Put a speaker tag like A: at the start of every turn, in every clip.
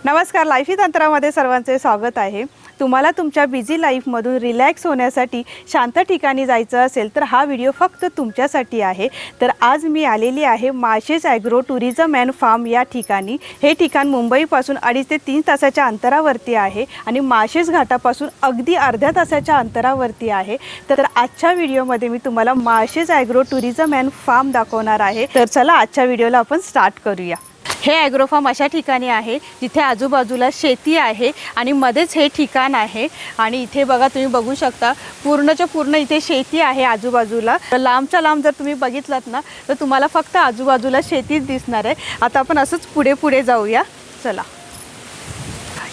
A: नमस्कार, लाईफी तंत्रामध्ये सर्वांचे स्वागत आहे। तुम्हाला तुमच्या बिझी लाईफमधून रिलॅक्स होण्यासाठी शांत ठिकाणी जायचं असेल तर हा व्हिडिओ फक्त तुमच्यासाठी आहे। तर आज मी आलेली आहे Malshej agro tourism and farm या ठिकाणी। हे ठिकाण मुंबईपासून 2.5 ते 3 तासाच्या अंतरावरती आहे आणि माळशेज घाटापासून अगदी अर्ध्या तासाच्या अंतरावरती आहे। तर आजच्या व्हिडिओमध्ये मी तुम्हाला Malshej agro tourism and farm दाखवणार आहे। तर चला आजच्या व्हिडिओला आपण स्टार्ट करूया। हे ॲग्रो फार्म अशा ठिकाणी आहे जिथे आजूबाजूला शेती आहे आणि मध्येच हे ठिकाण आहे। आणि इथे बघा, तुम्ही बघू शकता पूर्णच्या पूर्ण इथे शेती आहे आजूबाजूला। लांबच्या लांब जर तुम्ही बघितलात ना तर तुम्हाला फक्त आजूबाजूला शेतीच दिसणार आहे। आता आपण असंच पुढे पुढे जाऊया, चला।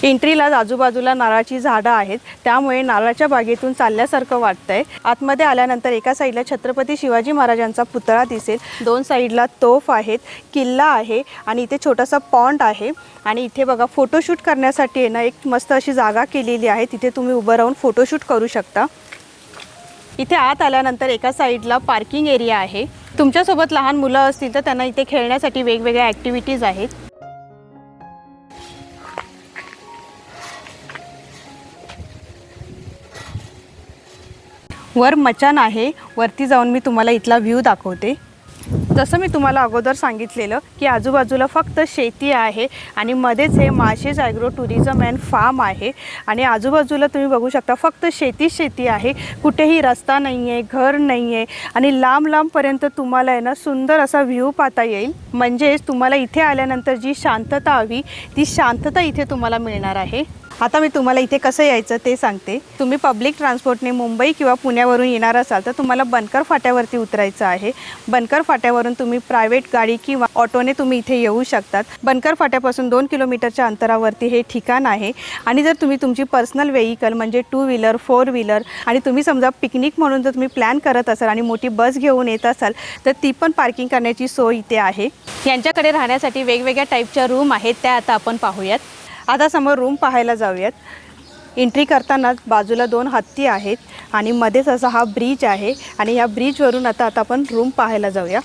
A: एंट्रीला आजूबाजूला नारळाची झाडं आहेत, त्यामुळे नारळाच्या बागेतून चालल्यासारखं वाटतंय। आतमध्ये आल्यानंतर एका साईडला छत्रपती शिवाजी महाराजांचा पुतळा दिसेल, दोन साईडला तोफ आहेत, किल्ला आहे आणि इथे छोटासा पॉन्ड आहे। आणि इथे बघा, फोटोशूट करण्यासाठी आहे ना एक मस्त अशी जागा केलेली आहे, तिथे तुम्ही उभं राहून फोटोशूट करू शकता। इथे आत आल्यानंतर एका साईडला पार्किंग एरिया आहे। तुमच्यासोबत लहान मुलं असतील तर त्यांना इथे खेळण्यासाठी वेगवेगळ्या ॲक्टिव्हिटीज आहेत। वर मचान आहे, वरती जाऊन मी तुम्हाला इथला व्ह्यू दाखवते। जसं मी तुम्हाला अगोदर सांगितलेलं की आजूबाजूला फक्त शेती आहे आणि मध्येच हे Malshej agro tourism and farm आहे। आणि आजूबाजूला तुम्ही बघू शकता फक्त शेती आहे, कुठेही रस्ता नाही आहे, घर नाही आहे आणि लांब लांबपर्यंत तुम्हाला आहे ना सुंदर असा व्ह्यू पाहता येईल। म्हणजेच तुम्हाला इथे आल्यानंतर जी शांतता हवी ती शांतता इथे तुम्हाला मिळणार आहे। आता मी तुम्हाला इथे कसं यायचं ते सांगते। तुम्ही पब्लिक ट्रान्सपोर्टने मुंबई किंवा पुण्यावरून येणार असाल तर तुम्हाला बनकर फाट्यावरती उतरायचं आहे। बनकर फाट्यावरून तुम्ही प्रायव्हेट गाडी किंवा ऑटोने तुम्ही इथे येऊ शकतात। बनकर फाट्यापासून 2 किलोमीटरच्या अंतरावरती हे ठिकाण आहे। आणि जर तुम्ही तुमची पर्सनल व्हेकल म्हणजे 2 व्हीलर 4 व्हीलर आणि तुम्ही समजा पिकनिक म्हणून जर तुम्ही प्लॅन करत असाल आणि मोठी बस घेऊन येत असाल तर ती पण पार्किंग करण्याची सोय इथे आहे। यांच्याकडे राहण्यासाठी वेगवेगळ्या टाईपच्या रूम आहेत, त्या आता आपण पाहूयात। आता समोर रूम पाहायला जाऊयात। एंट्री करतानाच बाजूला 2 हत्ती आहेत आणि मध्येच असा हा ब्रिज आहे आणि या ब्रिजवरून आता आपण रूम पाहायला जाऊया।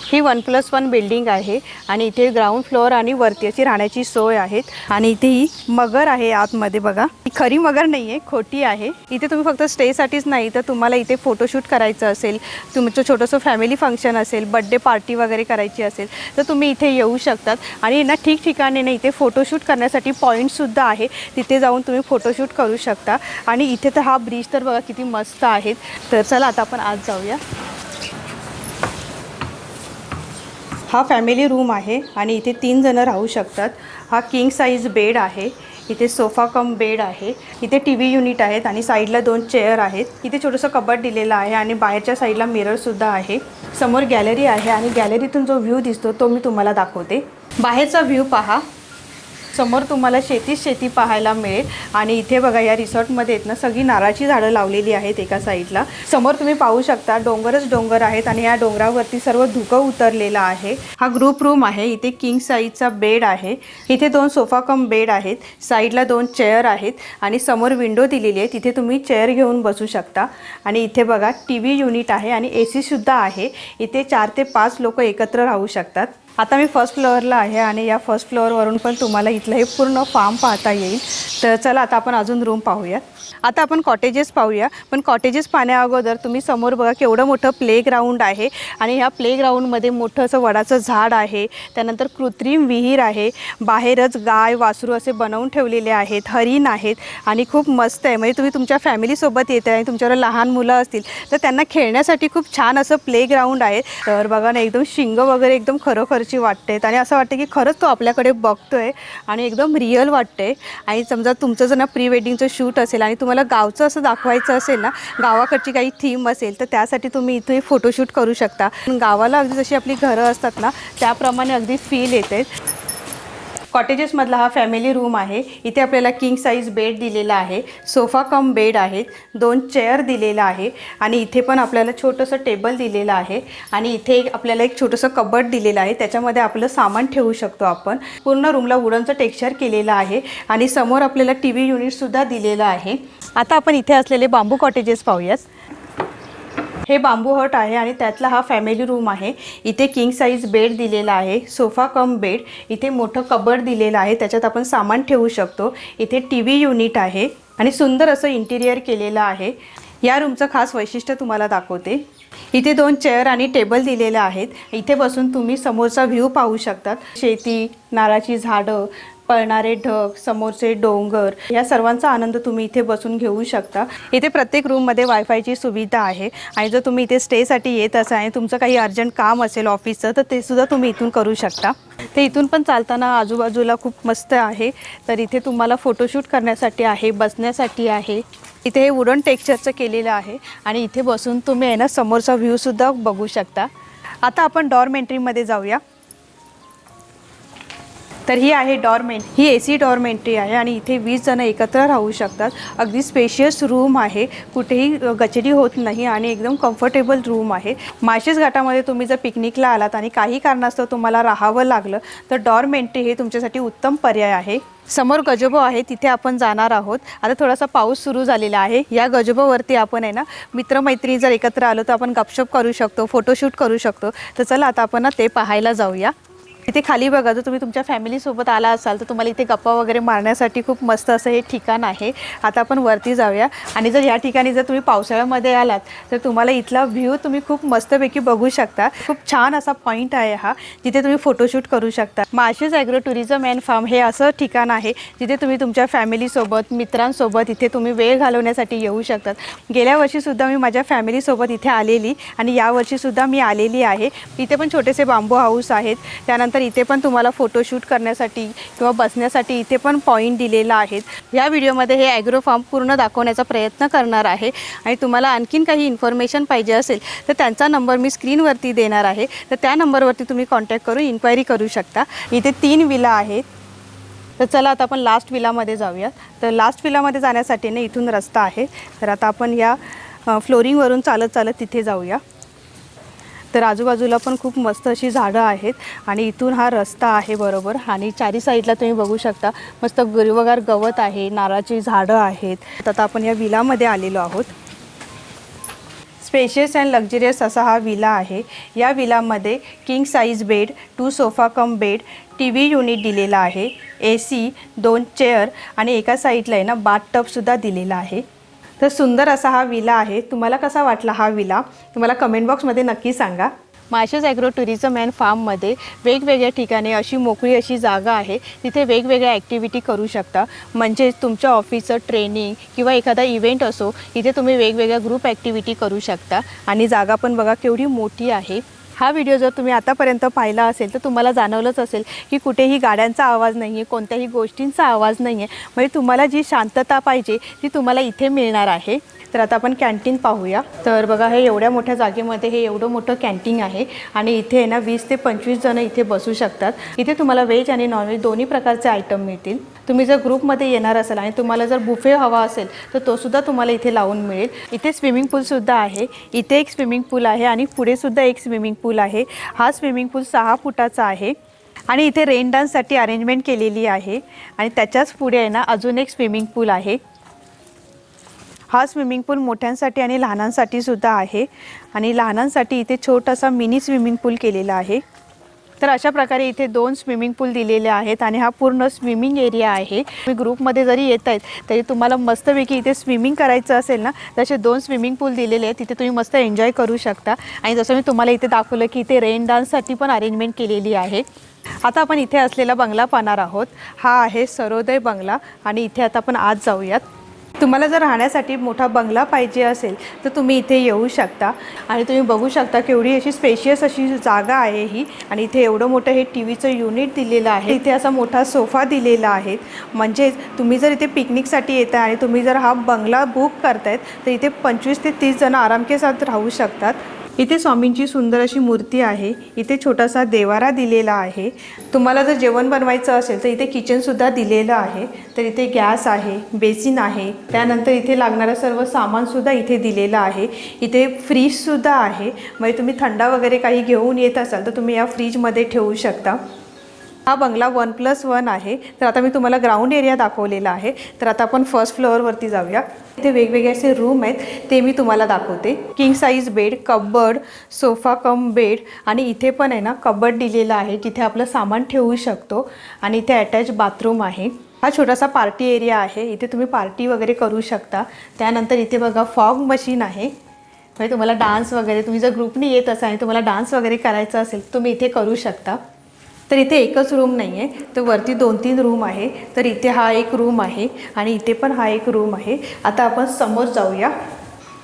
A: ही 1+1 बिल्डिंग आहे आणि इथे ग्राउंड फ्लोअर आणि वरती अशी राहण्याची सोय आहे। आणि इथे ही मगर आहे आतमध्ये बघा, ही खरी मगर नाही आहे, खोटी आहे। इथे तुम्ही फक्त स्टेसाठीच नाही तर तुम्हाला इथे फोटोशूट करायचं असेल, तुमचं छोटंसं फॅमिली फंक्शन असेल, बड्डे पार्टी वगैरे करायची असेल तर तुम्ही इथे येऊ शकतात। आणि ना ठिकठिकाणी ना इथे फोटोशूट करण्यासाठी पॉईंटसुद्धा आहे, तिथे जाऊन तुम्ही फोटोशूट करू शकता। आणि इथे तर हा ब्रिज तर बघा किती मस्त आहे। तर चला आता आपण आज जाऊया। हा फॅमिली रूम आहे आणि इथे 3 जण राहू शकतात। हा किंग साईज बेड आहे, इथे सोफा कम बेड आहे, इथे टीव्ही युनिट आहेत आणि साईडला 2 चेअर आहेत। इथे छोटंसं कबड दिलेलं आहे आणि बाहेरच्या साईडला मिररसुद्धा आहे। समोर गॅलरी आहे आणि गॅलरीतून जो व्ह्यू दिसतो तो मी तुम्हाला दाखवते। बाहेरचा व्ह्यू पहा, समोर तुम्हाला शेती पाहायला मिळेल। आणि इथे बघा, या रिसॉर्टमध्ये आहेत ना सगळी नारळाची झाडं लावलेली आहेत एका साईडला। समोर तुम्ही पाहू शकता डोंगरच डोंगर आहेत आणि या डोंगरावरती सर्व धुकं उतरलेलं आहे। हा ग्रुप रूम आहे, इथे किंग साईजचा बेड आहे, इथे 2 सोफा कम बेड आहेत, साईडला 2 चेअर आहेत आणि समोर विंडो दिलेली आहे, तिथे तुम्ही चेअर घेऊन बसू शकता। आणि इथे बघा टीव्ही युनिट आहे आणि AC सुद्धा आहे। इथे 4 ते 5 लोक एकत्र राहू शकतात। आता मी फर्स्ट फ्लोअरला आहे आणि या फर्स्ट फ्लोअरवरून पण तुम्हाला इथलं हे पूर्ण फार्म पाहता येईल। तर चला आता आपण अजून रूम पाहूयात। आता आपण कॉटेजेस पाहूया, पण कॉटेजेस पाहण्या अगोदर तुम्ही समोर बघा केवढं मोठं प्लेग्राऊंड आहे आणि ह्या प्लेग्राऊंडमध्ये मोठं असं वडाचं झाड आहे, त्यानंतर कृत्रिम विहीर आहे, बाहेरच गाय वासरू असे बनवून ठेवलेले आहेत, हरिण आहेत आणि खूप मस्त आहे। म्हणजे तुम्ही तुमच्या फॅमिलीसोबत येते आणि तुमच्यावर लहान मुलं असतील तर त्यांना खेळण्यासाठी खूप छान असं प्लेग्राऊंड आहे। तर बघा ना, एकदम शिंग वगैरे एकदम खरोखरची वाटते आणि असं वाटतं की खरंच तो आपल्याकडे बघतोय आणि एकदम रिअल वाटते। आणि समजा तुमचं जर ना प्री वेडिंगचं शूट असेल आणि तुम्हाला गावचं असं दाखवायचं असेल ना, गावाकडची काही थीम असेल तर त्यासाठी तुम्ही इथे फोटोशूट करू शकता। गावाला अगदी जशी आपली घरं असतात ना त्याप्रमाणे अगदी फील येते। कॉटेजेसमधला हा फॅमिली रूम आहे, इथे आपल्याला किंग साईज बेड दिलेला आहे, सोफा कम बेड आहेत, 2 चेअर दिलेला आहे आणि इथे पण आपल्याला छोटंसं टेबल दिलेलं आहे आणि इथे आपल्याला एक छोटंसं कबड दिलेलं आहे, त्याच्यामध्ये आपलं सामान ठेवू शकतो आपण। पूर्ण रूमला वुडनचं टेक्स्चर केलेलं आहे आणि समोर आपल्याला टीव्ही युनिटसुद्धा दिलेलं आहे। आता आपण इथे असलेले बांबू कॉटेजेस पाहूयात। हे बांबू हट आहे आणि त्यातला हा फॅमिली रूम आहे। इथे किंग साइज बेड दिलेला आहे, सोफा कम बेड, इथे मोठं कबर्ड दिलेलं आहे, त्याच्यात आपण सामान ठेवू शकतो। इथे टीव्ही युनिट आहे आणि सुंदर असं इंटिरियर केलेलं आहे। या रूमचं खास वैशिष्ट्य तुम्हाला दाखवते। इथे 2 चेअर आणि टेबल दिलेले आहेत। इथे बसून तुम्ही समोरचा व्ह्यू पाहू शकतात। शेती, नारळाची झाडं, पळणारे ढग, समोरचे डोंगर, या सर्वांचा आनंद तुम्ही इथे बसून घेऊ शकता। इथे प्रत्येक रूममध्ये वायफायची सुविधा आहे आणि जर तुम्ही इथे स्टेसाठी येत असाल आणि तुमचं काही अर्जंट काम असेल ऑफिसचं तर ते सुद्धा तुम्ही इथून करू शकता। ते इथून पण चालताना आजूबाजूला खूप मस्त आहे। तर इथे तुम्हाला फोटोशूट करण्यासाठी आहे, बसण्यासाठी आहे। इथे हे वुडन टेक्स्चरचं केलेलं आहे आणि इथे बसून तुम्ही आहे ना समोरचा व्ह्यूसुद्धा बघू शकता। आता आपण डॉर्मेंट्रीमध्ये जाऊया। तर ही आहे ही AC डॉर्मेंट्री आहे आणि इथे 20 जण एकत्र राहू शकतात। अगदी स्पेशियस रूम आहे, कुठेही गचडी होत नाही आणि एकदम कम्फर्टेबल रूम आहे। माळशेज घाटामध्ये तुम्ही जर पिकनिकला आलात आणि काही कारणास्तव तुम्हाला राहावं लागलं तर डॉर्मेंट्री हे तुमच्यासाठी उत्तम पर्याय आहे। समोर गजबो आहे, तिथे आपण जाणार आहोत। आता थोडासा पाऊस सुरू झालेला आहे। या गजबोवरती आपण आहे ना मित्रमैत्रिणी जर एकत्र आलो तर आपण गपशप करू शकतो, फोटोशूट करू शकतो। तर चला आता आपण ते पाहायला जाऊया। इथे खाली बघा, जर तुम्ही तुमच्या फॅमिलीसोबत आला असाल तर तुम्हाला इथे गप्पा वगैरे मारण्यासाठी खूप मस्त असं हे ठिकाण आहे। आता आपण वरती जाऊया आणि जर या ठिकाणी जर तुम्ही पावसाळ्यामध्ये आलात तर तुम्हाला इथला व्ह्यू तुम्ही खूप मस्तपैकी बघू शकता। खूप छान असा पॉईंट आहे हा, जिथे तुम्ही फोटोशूट करू शकता। Malshej agro tourism and farm हे असं ठिकाण आहे जिथे तुम्ही तुमच्या फॅमिलीसोबत, मित्रांसोबत इथे तुम्ही वेळ घालवण्यासाठी येऊ शकतात। गेल्या वर्षीसुद्धा मी माझ्या फॅमिलीसोबत इथे आलेली आणि यावर्षीसुद्धा मी आलेली आहे। इथे पण छोटेसे बांबू हाऊस आहेत। त्यानंतर तर इथे पण तुम्हाला फोटोशूट करण्यासाठी किंवा बसण्यासाठी इथे पण पॉईंट दिलेला आहे। या व्हिडिओमध्ये हे ॲग्रो फार्म पूर्ण दाखवण्याचा प्रयत्न करणार आहे आणि तुम्हाला आणखीन काही इन्फॉर्मेशन पाहिजे असेल तर त्यांचा नंबर मी स्क्रीनवरती देणार आहे, तर त्या नंबरवरती तुम्ही कॉन्टॅक्ट करून इन्क्वायरी करू शकता। इथे 3 विला आहेत। तर चला आता आपण लास्ट विलामध्ये जाऊया। तर लास्ट विलामध्ये जाण्यासाठी ना इथून रस्ता आहे। तर आता आपण या फ्लोरिंगवरून चालत चालत तिथे जाऊया। तर आजूबाजूला पण खूप मस्त अशी झाडं आहेत आणि इथून हा रस्ता आहे बरोबर आणि चारी साईडला तुम्ही बघू शकता मस्त हिरवगार गवत आहे, नारळाची झाडं आहेत। आता आपण या विलामध्ये आलेलो आहोत। स्पेशियस अँड लक्झरियस असा हा विला आहे। या विलामध्ये king size bed, 2 sofa cum bed, TV unit दिलेला आहे, AC, 2 चेअर आणि एका साईडला आहे ना बाथटबसुद्धा दिलेला आहे। तर सुंदर असा हा विला आहे। तुम्हाला कसा वाटला हा विला तुम्हाला कमेंट बॉक्समध्ये नक्की सांगा। माळशेज ॲग्रो टुरिझम अँड फार्ममध्ये वेगवेगळ्या ठिकाणी अशी मोकळी अशी जागा आहे, तिथे वेगवेगळ्या ॲक्टिव्हिटी करू शकता। म्हणजे तुमच्या ऑफिसचं ट्रेनिंग किंवा एखादा इव्हेंट असो, इथे तुम्ही वेगवेगळ्या ग्रुप ॲक्टिव्हिटी करू शकता आणि जागा पण बघा केवढी मोठी आहे। हा व्हिडिओ जर तुम्ही आतापर्यंत पाहिला असेल तर तुम्हाला जाणवलंच असेल की कुठेही गाड्यांचा आवाज नाही आहे, कोणत्याही गोष्टींचा आवाज नाही आहे। म्हणजे तुम्हाला जी शांतता पाहिजे ती तुम्हाला इथे मिळणार आहे। तर आता आपण कॅन्टीन पाहूया। तर बघा हे एवढ्या मोठ्या जागेमध्ये हे एवढं मोठं कॅन्टीन आहे आणि इथे आहे ना 20 ते 25 जण इथे बसू शकतात। इथे तुम्हाला व्हेज आणि नॉनव्हेज दोन्ही प्रकारचे आयटम मिळतील। तुम्ही जर ग्रुपमध्ये येणार असाल आणि तुम्हाला जर बुफे हवा असेल तर तो सुद्धा तुम्हाला इथे लावून मिळेल। इथे स्विमिंग पूलसुद्धा आहे। इथे एक स्विमिंग पूल आहे आणि पुढे सुद्धा एक स्विमिंग पूल आहे। हा स्विमिंग पूल 6 फुटाचा आहे आणि इथे रेन डान्ससाठी अरेंजमेंट केलेली आहे आणि त्याच्याच पुढे आहे ना अजून एक स्विमिंग पूल आहे। हा स्विमिंग पूल मोठ्यांसाठी आणि लहानांसाठी सुद्धा आहे आणि लहानांसाठी इथे छोटासा मिनी स्विमिंग पूल केलेला आहे। तर अशा प्रकारे इथे 2 स्विमिंग पूल दिलेले आहेत आणि हा पूर्ण स्विमिंग एरिया आहे। तुम्ही ग्रुपमध्ये जरी येत आहेत तरी तुम्हाला मस्तपैकी इथे स्विमिंग करायचं असेल ना तसे 2 स्विमिंग पूल दिलेले आहेत, तिथे तुम्ही मस्त एन्जॉय करू शकता। आणि जसं मी तुम्हाला इथे दाखवलं की इथे रेन डान्ससाठी पण अरेंजमेंट केलेली आहे। आता आपण इथे असलेला बंगला पाहणार आहोत। हा आहे सरोदय बंगला आणि इथे आता आपण आज जाऊयात। तुम्हाला जर राहण्यासाठी मोठा बंगला पाहिजे असेल तर तुम्ही इथे येऊ शकता आणि तुम्ही बघू शकता केवढी अशी स्पेशियस अशी जागा आहे ही आणि इथे एवढं मोठं हे टीव्हीचं युनिट दिलेलं आहे। इथे असा मोठा सोफा दिलेला आहे। म्हणजे तुम्ही जर इथे पिकनिकसाठी येताय आणि तुम्ही जर हा बंगला बुक करतायत तर इथे 25 ते 30 जण आरामके साथ राहू शकतात। इथे स्वामींची सुंदर अशी मूर्ती आहे। इथे छोटासा देवारा दिलेला आहे। तुम्हाला जर जेवण बनवायचं असेल तर इथे किचनसुद्धा दिलेलं आहे। तर इथे गॅस आहे, बेसिन आहे, त्यानंतर इथे लागणारं सर्व सामानसुद्धा इथे दिलेलं आहे। इथे फ्रीजसुद्धा आहे, म्हणजे तुम्ही थंडा वगैरे काही घेऊन येत असाल तर तुम्ही या फ्रीजमध्ये ठेवू शकता। हा बंगला 1+1 आहे। तर आता मी तुम्हाला ग्राउंड एरिया दाखवलेला आहे। तर आता आपण फर्स्ट फ्लोअरवरती जाऊया। इथे वेगवेगळे असे रूम आहेत ते मी तुम्हाला दाखवते। King size bed, cupboard, sofa cum bed आणि इथे पण आहे ना कबर्ड दिलेला आहे जिथे आपलं सामान ठेवू शकतो आणि इथे अटॅच बाथरूम आहे। हा छोटासा पार्टी एरिया आहे, इथे तुम्ही पार्टी वगैरे करू शकता। त्यानंतर इथे बघा फॉग मशीन आहे, म्हणजे तुम्हाला डान्स वगैरे, तुम्ही जर ग्रुपने येत असाल आणि तुम्हाला डान्स वगैरे करायचा असेल तुम्ही इथे करू शकता। तर इथे एकच रूम नाही आहे, तर वरती 2-3 रूम आहे। तर इथे हा एक रूम आहे आणि इथे पण हा एक रूम आहे। आता आपण समोर जाऊया।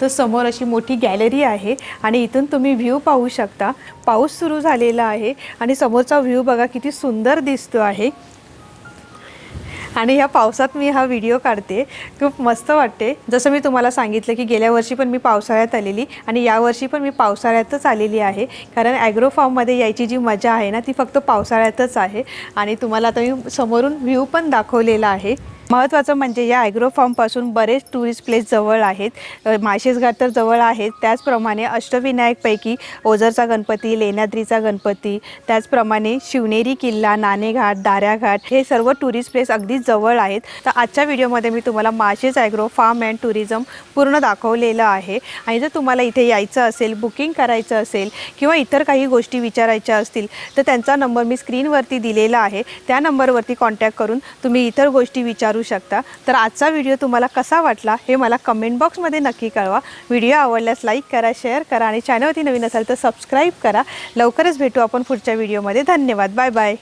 A: तर समोर अशी मोठी गॅलरी आहे आणि इथून तुम्ही व्ह्यू पाहू शकता। पाऊस सुरू झालेला आहे आणि समोरचा व्ह्यू बघा किती सुंदर दिसतो आहे आणि ह्या पावसात मी हा व्हिडिओ काढते, खूप मस्त वाटते। जसं मी तुम्हाला सांगितलं की गेल्या वर्षी पण मी पावसाळ्यात आलेली आणि यावर्षी पण मी पावसाळ्यातच आलेली आहे, कारण ॲग्रो फार्ममध्ये यायची जी मजा आहे ना ती फक्त पावसाळ्यातच आहे। आणि तुम्हाला आता मी समोरून व्ह्यू पण दाखवलेला आहे। महत्त्वाचं म्हणजे या ॲग्रो फार्मपासून बरेच टुरिस्ट प्लेस जवळ आहेत। माळशेज घाट तर जवळ आहेत, त्याचप्रमाणे अष्टविनायकपैकी ओझरचा गणपती, लेण्याद्रीचा गणपती, त्याचप्रमाणे शिवनेरी किल्ला, नाणेघाट, दाऱ्याघाट हे सर्व टुरिस्ट प्लेस अगदी जवळ आहेत। तर आजच्या व्हिडिओमध्ये मी तुम्हाला Malshej agro farm and tourism पूर्ण दाखवलेलं आहे। आणि जर तुम्हाला इथे यायचं असेल, बुकिंग करायचं असेल किंवा इतर काही गोष्टी विचारायच्या असतील तर त्यांचा नंबर मी स्क्रीनवरती दिलेला आहे, त्या नंबरवरती कॉन्टॅक्ट करून तुम्ही इतर गोष्टी विचारू शकता। तर आजचा व्हिडिओ तुम्हाला कसा वाटला हे मला कमेंट बॉक्समध्ये नक्की कळवा। व्हिडिओ आवडल्यास लाईक करा, शेअर करा आणि चॅनलवरती नवीन असाल तर सबस्क्राईब करा। लवकरच भेटू आपण पुढच्या व्हिडिओमध्ये। धन्यवाद, बाय बाय।